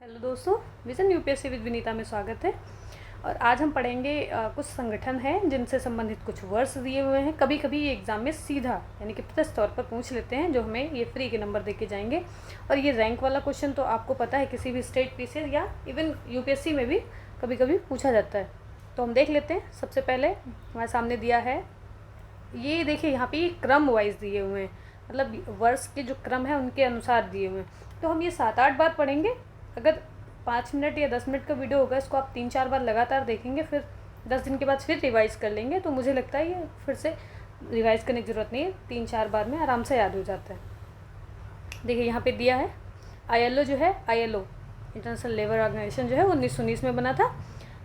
Hello दोस्तों, vision UPSC with Vinita में स्वागत है। और आज हम पढ़ेंगे कुछ संगठन हैं जिनसे संबंधित कुछ वर्ड्स दिए हुए हैं। कभी कभी ये एग्ज़ाम में सीधा यानी कि प्रत्यक्ष तौर पर पूछ लेते हैं, जो हमें ये फ्री के नंबर देके जाएंगे। और ये रैंक वाला क्वेश्चन तो आपको पता है, किसी भी स्टेट पीसीएस या इवन यूपीएससी में भी कभी कभी पूछा जाता है। तो हम देख लेते हैं। सबसे पहले हमारे सामने दिया है, ये देखिए यहाँ पे क्रम वाइज दिए हुए हैं, मतलब वर्ष के जो क्रम है उनके अनुसार दिए हुए हैं। तो हम ये 7-8 बार पढ़ेंगे। अगर 5 मिनट या 10 मिनट का वीडियो होगा, इसको आप 3-4 बार लगातार देखेंगे, फिर 10 दिन के बाद फिर रिवाइज़ कर लेंगे। तो मुझे लगता है ये फिर से रिवाइज़ करने की ज़रूरत नहीं है, 3-4 बार में आराम से याद हो जाता है। देखिए यहाँ पे दिया है, ILO जो है, ILO इंटरनेशनल लेबर ऑर्गेनाइजेशन जो है 1919 में बना था।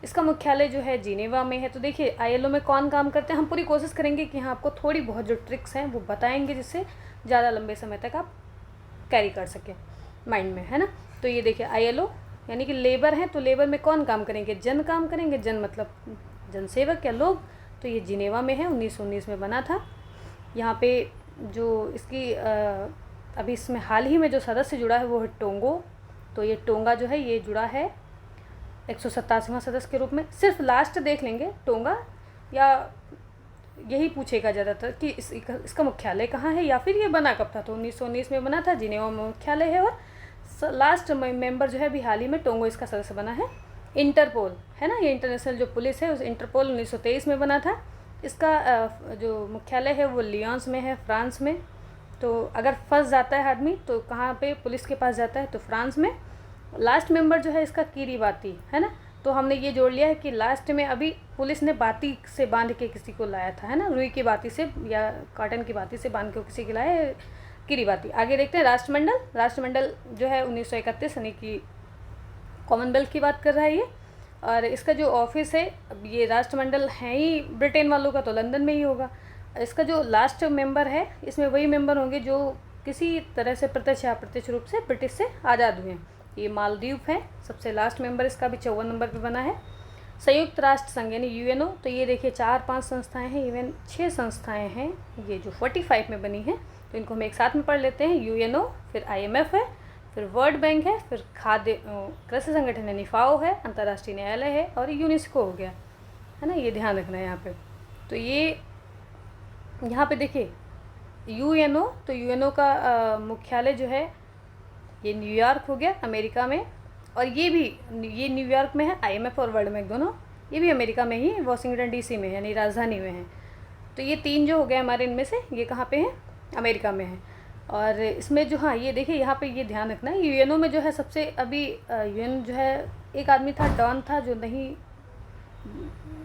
इसका मुख्यालय जो है जिनेवा में है। तो देखिए ILO में कौन काम करते हैं, हम पूरी कोशिश करेंगे कि यहाँ आपको थोड़ी बहुत जो ट्रिक्स हैं वो बताएंगे, जिससे ज़्यादा लंबे समय तक आप कैरी कर सकें माइंड में, है ना। तो ये देखिए ILO यानी कि लेबर है, तो लेबर में कौन काम करेंगे, जन काम करेंगे। जन मतलब जनसेवक या लोग। तो ये जिनेवा में है, 1919 में बना था। यहाँ पे जो इसकी अभी इसमें हाल ही में जो सदस्य जुड़ा है वो है टोंगो। तो ये टोंगा जो है ये जुड़ा है 187वां सदस्य के रूप में। सिर्फ लास्ट देख लेंगे टोंगा, या यही पूछेगा ज़्यादातर कि इसका मुख्यालय कहाँ है, या फिर ये बना कब था। तो 1919 में बना था, जिनेवा में मुख्यालय है। और लास्ट मेंबर जो है अभी हाल ही में टोंगो इसका सदस्य बना है। इंटरपोल है ना, ये इंटरनेशनल जो पुलिस है, उस इंटरपोल 1923 में बना था। इसका जो मुख्यालय है वो लियोन्स में है, फ्रांस में। तो अगर फंस जाता है आदमी तो कहाँ पे पुलिस के पास जाता है, तो फ्रांस में। लास्ट मेंबर जो है इसका किरीबाती है ना। तो हमने ये जोड़ लिया है कि लास्ट में अभी पुलिस ने बाती से बांध के किसी को लाया था, है ना, रुई की बाती से या कॉटन की बाती से बांध के किसी को लाया, किरीबाती। आगे देखते हैं राष्ट्रमंडल। राष्ट्रमंडल जो है 1931 यानी कि कॉमनवेल्थ की बात कर रहा है ये। और इसका जो ऑफिस है, अब ये राष्ट्रमंडल है ही ब्रिटेन वालों का, तो लंदन में ही होगा। इसका जो लास्ट मेंबर है, इसमें वही मेंबर होंगे जो किसी तरह से प्रत्यक्ष या अप्रत्यक्ष रूप से ब्रिटिश से आज़ाद हुए हैं। ये मालदीव है, सबसे लास्ट मेंबर इसका भी 54 नंबर पे बना है। संयुक्त राष्ट्र संघ यानी UNO। तो ये देखिए 4-5 संस्थाएं हैं, इवन 6 संस्थाएं हैं ये जो 45 में बनी हैं। तो इनको हम एक साथ में पढ़ लेते हैं। UNO, फिर IMF है, फिर वर्ल्ड बैंक है, फिर खाद्य कृषि संगठन यानी FAO है, अंतर्राष्ट्रीय न्यायालय है, और यूनेस्को हो गया, है ना। ये ध्यान रखना है यहाँ पे। तो ये यहाँ पे देखिए UNO, तो UNO का मुख्यालय जो है ये न्यूयॉर्क हो गया, अमेरिका में। और ये न्यूयॉर्क में है। IMF और वर्ल्ड बैंक दोनों ये भी अमेरिका में ही, वाशिंगटन DC में यानी राजधानी में है। तो ये 3 जो हो गए हमारे, इनमें से ये कहाँ पे हैं, अमेरिका में है। और इसमें जो, हाँ ये देखिए यहाँ पे ये ध्यान रखना है, UNO में जो है सबसे अभी UN जो है, एक आदमी था डॉन था जो नहीं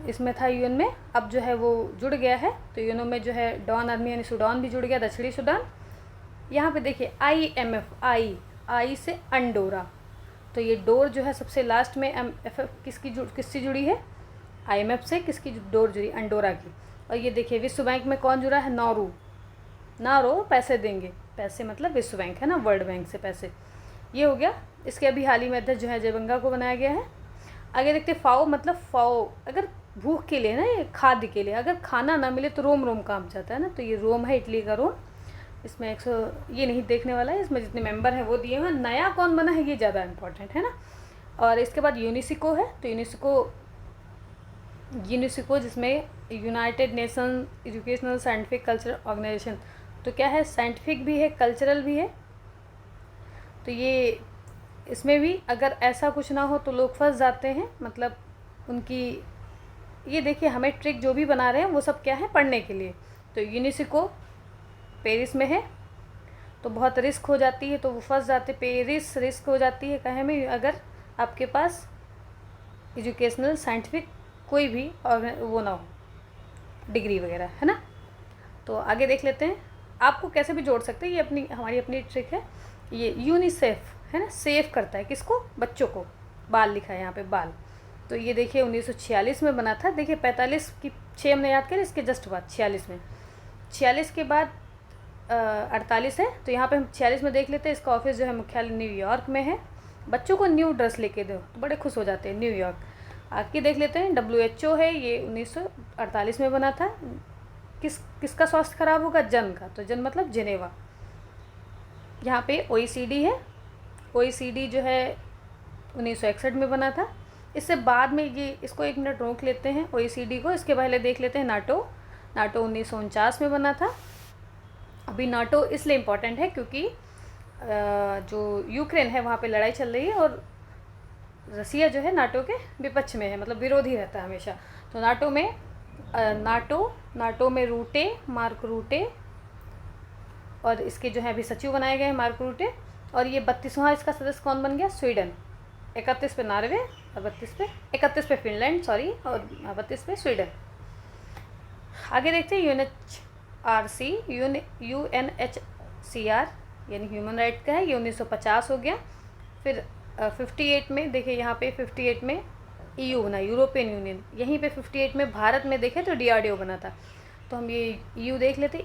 इसमें था UN में, अब जो है वो जुड़ गया है। तो UNO में जो है डॉन आदमी यानी सूडान भी जुड़ गया, दक्षिणी सूडान। यहाँ पे देखिए IMF, आई से अंडोरा। तो ये डोर जो है सबसे लास्ट में MF किससे जुड़ी है, IMF से। किसकी डोर जुड़ी, अंडोरा की। और ये देखिए विश्व बैंक में कौन जुड़ा है, नौरू। नारो पैसे देंगे, पैसे मतलब विश्व बैंक है ना, वर्ल्ड बैंक से पैसे। ये हो गया। इसके अभी हाल ही में अध्यक्ष जो है जयबंगा को बनाया गया है। आगे देखते FAO, मतलब FAO अगर भूख के लिए ना, ये खाद्य के लिए, अगर खाना ना मिले तो रोम काम जाता है ना। तो ये रोम है, इटली का रोम। इसमें 100 ये नहीं देखने वाला है, इसमें जितने मेंबर हैं वो दिए हुए हैं। नया कौन बना है ये ज़्यादा इम्पोर्टेंट है ना। और इसके बाद यूनिसिको है। तो यूनिसिको जिसमें United Nation Educational Scientific Cultural Organization. तो क्या है, साइंटिफिक भी है, कल्चरल भी है। तो ये इसमें भी अगर ऐसा कुछ ना हो तो लोग फंस जाते हैं, मतलब उनकी, ये देखिए हमें ट्रिक जो भी बना रहे हैं वो सब क्या है, पढ़ने के लिए। तो यूनिसिको पेरिस में है, तो बहुत रिस्क हो जाती है, तो वो फंस जाते। पेरिस रिस्क हो जाती है कहे में, अगर आपके पास एजुकेशनल साइंटिफिक कोई भी और वो ना हो, डिग्री वगैरह, है ना। तो आगे देख लेते हैं, आपको कैसे भी जोड़ सकते हैं, ये हमारी अपनी ट्रिक है। ये यूनिसेफ है ना, सेफ करता है किसको, बच्चों को। बाल लिखा है यहाँ पे, बाल। तो ये देखिए 1946 में बना था। देखिए 45 की 6 हमने याद किया, इसके जस्ट बाद 46 में, 46 के बाद 48 है। तो यहाँ पे हम 46 में देख लेते हैं। इसका ऑफिस जो है मुख्यालय न्यूयॉर्क में है। बच्चों को न्यू ड्रेस लेके दो तो बड़े खुश हो जाते हैं, न्यूयॉर्क। आगे देख लेते हैं WHO है, ये 1948 में बना था। किसका स्वास्थ्य खराब होगा, जन का। तो जन मतलब जिनेवा। यहाँ पे OECD है। OECD जो है 1961 में बना था। इससे बाद में ये इसको एक मिनट रोक लेते हैं OECD को। इसके पहले देख लेते हैं नाटो। नाटो 1949 में बना था। अभी नाटो इसलिए इम्पोर्टेंट है क्योंकि जो यूक्रेन है वहाँ पे लड़ाई चल रही है और रसिया जो है नाटो के विपक्ष में है, मतलब विरोधी रहता है हमेशा। तो नाटो में रूटे, मार्क रूटे, और इसके जो है अभी सचिव बनाए गए हैं मार्क रूटे। और ये 32वां इसका सदस्य कौन बन गया? स्वीडन। 31 पे नॉर्वे और 31 पे फिनलैंड, सॉरी, और 32 पे स्वीडन। आगे देखते हैं UNHCR यानी ह्यूमन राइट का है। ये 1950 हो गया। फिर 58 में देखिए, यहाँ पे 58 में EU बना, यूरोपियन यूनियन। यहीं पे 58 में भारत में देखें तो DRDO बना था। तो हम ये EU देख लेते।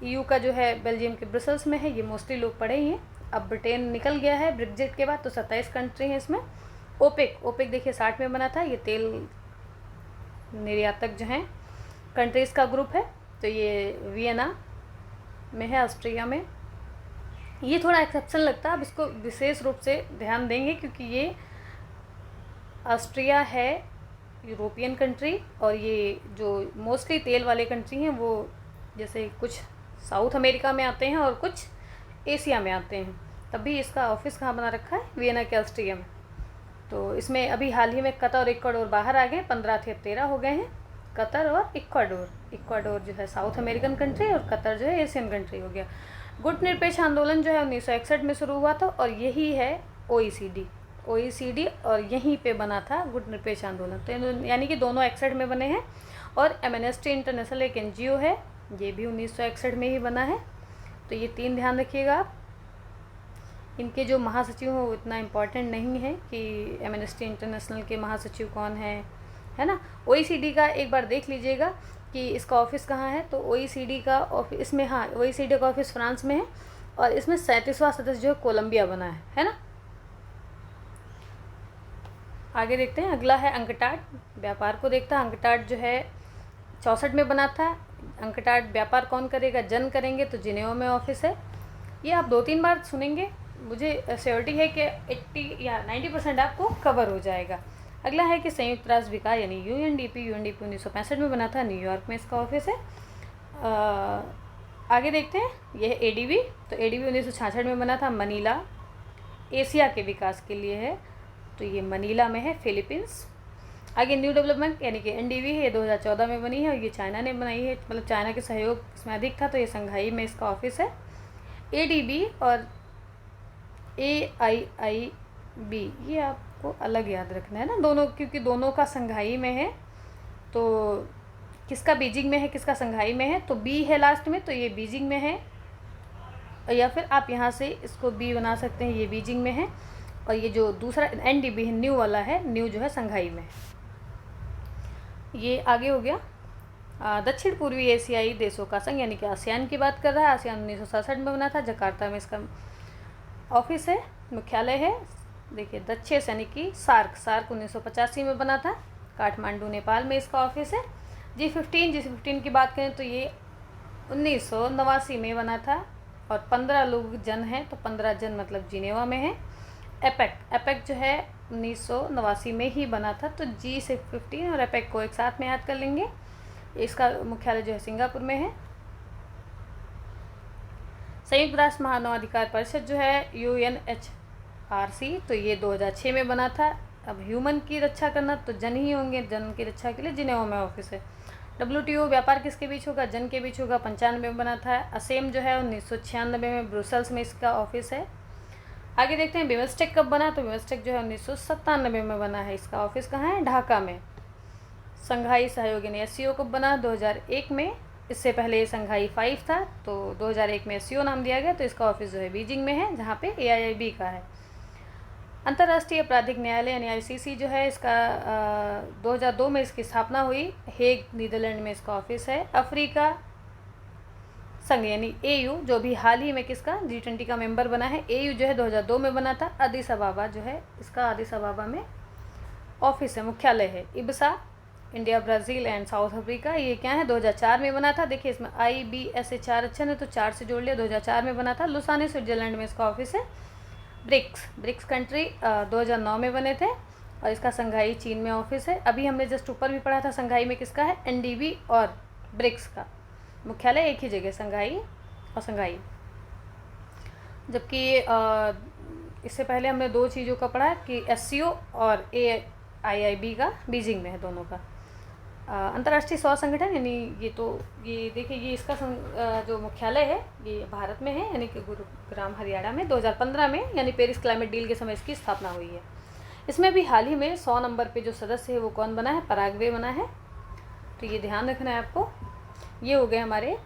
EU का जो है बेल्जियम के ब्रसल्स में है। ये मोस्टली लोग पढ़े ही हैं। अब ब्रिटेन निकल गया है ब्रेग्जिट के बाद, तो 27 कंट्री हैं इसमें। ओपेक देखिए 60 में बना था। ये तेल निर्यातक जो हैं कंट्रीज़ का ग्रुप है। तो ये वियना में है, ऑस्ट्रिया में। ये थोड़ा एक्सेप्शन लगता है, अब इसको विशेष रूप से ध्यान देंगे क्योंकि ये ऑस्ट्रिया है यूरोपियन कंट्री, और ये जो मोस्टली तेल वाले कंट्री हैं वो जैसे कुछ साउथ अमेरिका में आते हैं और कुछ एशिया में आते हैं। तभी इसका ऑफिस कहाँ बना रखा है? वियना के, ऑस्ट्रिया में। तो इसमें अभी हाल ही में कतर और इक्वाडोर बाहर आ गए। 15 थे, 13 हो गए हैं। कतर और इक्वाडोर जो है साउथ अमेरिकन कंट्री, और कतर जो है एशियन कंट्री हो गया। गुट निरपेक्ष आंदोलन जो है 1961 में शुरू हुआ था, और यही है OECD, और यहीं पे बना था गुट निरपेक्ष आंदोलन। तो यानी कि दोनों 61 में बने हैं। और एमनेस्टी इंटरनेशनल एक NGO है, ये भी 1961 में ही बना है। तो ये 3 ध्यान रखिएगा आप। इनके जो महासचिव हैं वो इतना इम्पोर्टेंट नहीं है कि एमनेस्टी इंटरनेशनल के महासचिव कौन है ना। OECD का एक बार देख लीजिएगा कि इसका ऑफिस कहाँ है। तो OECD का ऑफिस इसमें, हाँ, OECD का ऑफिस फ्रांस में है, और इसमें 37वां सदस्य जो है कोलंबिया बना है ना। आगे देखते हैं, अगला है अंकटाड, व्यापार को देखता है। अंकटाड जो है 64 में बना था। अंकटाड व्यापार कौन करेगा? जन करेंगे, तो जिनेवा में ऑफिस है। ये आप 2-3 बार सुनेंगे, मुझे श्योरिटी है कि 80 या 90% आपको कवर हो जाएगा। अगला है कि संयुक्त राष्ट्र विकास यानी UNDP 1965 में बना था, न्यूयॉर्क में इसका ऑफिस है। आगे देखते हैं, यह है ADB। तो ADB 1966 में बना था, मनीला, एशिया के विकास के लिए है। तो ये मनीला में है, फिलीपींस। आगे न्यू डेवलपमेंट यानी कि NDB है, ये 2014 में बनी है, और ये चाइना ने बनाई है, मतलब चाइना के सहयोग इसमें अधिक था। तो ये संघाई में इसका ऑफिस है। ADB और AIIB ये आपको अलग याद रखना है ना दोनों, क्योंकि दोनों का संघाई में है। तो किसका बीजिंग में है, किसका संघाई में है? तो B है लास्ट में, तो ये बीजिंग में है। या फिर आप यहाँ से इसको B बना सकते हैं, ये बीजिंग में है। और ये जो दूसरा NDB है, न्यू वाला है, न्यू जो है संघाई में। ये आगे हो गया दक्षिण पूर्वी एशियाई देशों का संघ यानी कि आसियान की बात कर रहा है। आसियान 1967 में बना था, जकार्ता में इसका ऑफिस है, मुख्यालय है। देखिए दक्षिण यानी कि सार्क 1985 में बना था, काठमांडू नेपाल में इसका ऑफिस है। G15 की बात करें तो ये 1989 में बना था, और 15 लोग जन हैं, तो 15 जन मतलब जिनेवा में है। एपेक जो है 1989 में ही बना था। तो G से 15 और एपेक को एक साथ में याद कर लेंगे। इसका मुख्यालय जो है सिंगापुर में है। संयुक्त राष्ट्र मानवाधिकार परिषद जो है UNHRC, तो ये 2006 में बना था। अब ह्यूमन की रक्षा करना तो जन ही होंगे, जन की रक्षा के लिए जिनेवा में ऑफिस है। WTO व्यापार किसके बीच होगा? जन के बीच होगा, 95 में बना था। असेम जो है 1996 में ब्रुसेल्स में इसका ऑफिस है। आगे देखते हैं बिमस्टेक कब बना। तो बिमस्टेक जो है 1997 में बना है, इसका ऑफिस कहाँ है? ढाका में। संघाई सहयोग यानी SCO कब बना? 2001 में। इससे पहले संघाई 5 था, तो 2001 में SCO नाम दिया गया। तो इसका ऑफिस जो है बीजिंग में है, जहाँ पे AIIB का है। अंतर्राष्ट्रीय आपराधिक न्यायालय यानी ICC जो है इसका 2002 में इसकी स्थापना हुई, हेग नीदरलैंड में इसका ऑफिस है। अफ्रीका संघ यानी AU जो भी हाल ही में किसका G20 का मेंबर बना है, AU जो है 2002 में बना था। अदिस अबाबा जो है इसका अदिस अबाबा में ऑफिस है, मुख्यालय है। IBSA India, Brazil and south Africa, ये क्या है? 2004 में बना था। देखिए इसमें IBSA 4 अच्छा है, तो 4 से जोड़ लिया, 2004 में बना था। लुसाने स्विट्जरलैंड में इसका ऑफिस है। ब्रिक्स कंट्री 2009 में बने थे और इसका संघाई चीन में ऑफिस है। अभी हमने जस्ट ऊपर भी पढ़ा था संघाई में किसका है, एनडीबी और ब्रिक्स का मुख्यालय एक ही जगह, संघाई और संघाई। जबकि इससे पहले हमने दो चीज़ों का पढ़ा कि एससीओ और AIIB का बीजिंग में है दोनों का। अंतर्राष्ट्रीय सौर संगठन यानी ये देखिए ये इसका जो मुख्यालय है ये भारत में है, यानी कि गुरुग्राम हरियाणा में 2015 में यानी पेरिस क्लाइमेट डील के समय इसकी स्थापना हुई है। इसमें भी हाल ही में 100 नंबर पे जो सदस्य है वो कौन बना है, पराग्वे बना है। तो ये ध्यान रखना है आपको। ये हो गए हमारे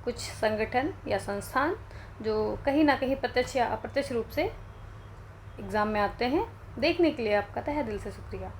कुछ संगठन या संस्थान जो कहीं ना कहीं प्रत्यक्ष या अप्रत्यक्ष रूप से एग्ज़ाम में आते हैं। देखने के लिए आपका तहे दिल से शुक्रिया।